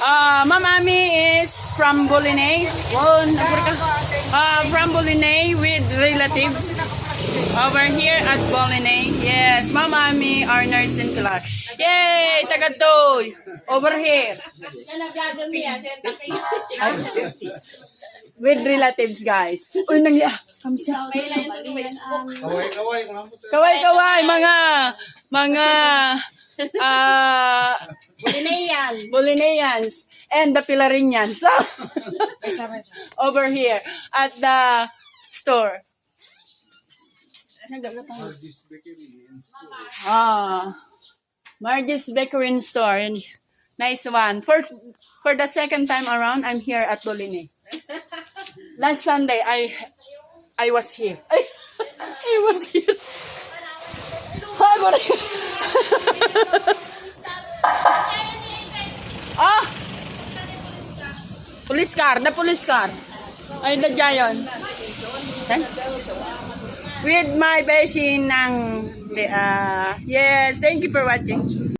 Ma'am Ami is from Bolinay. From Bolinay with relatives over here at Bolinay. Yes, Ma'am Ami, our nurse in Clark. Yay! Tagatoy! Over here. With relatives, guys. Uy, nangyay. Kamsya. Kaway-kaway, mga Bolinayans and the Pilariñans. So, over here at the store. Margie's Bakery and Store. Nice one. For the second time around, I'm here at Bolinay. Last Sunday, I was here. I was here. Police car, the police car. Ay, the giant. With my besin ng yes, thank you for watching.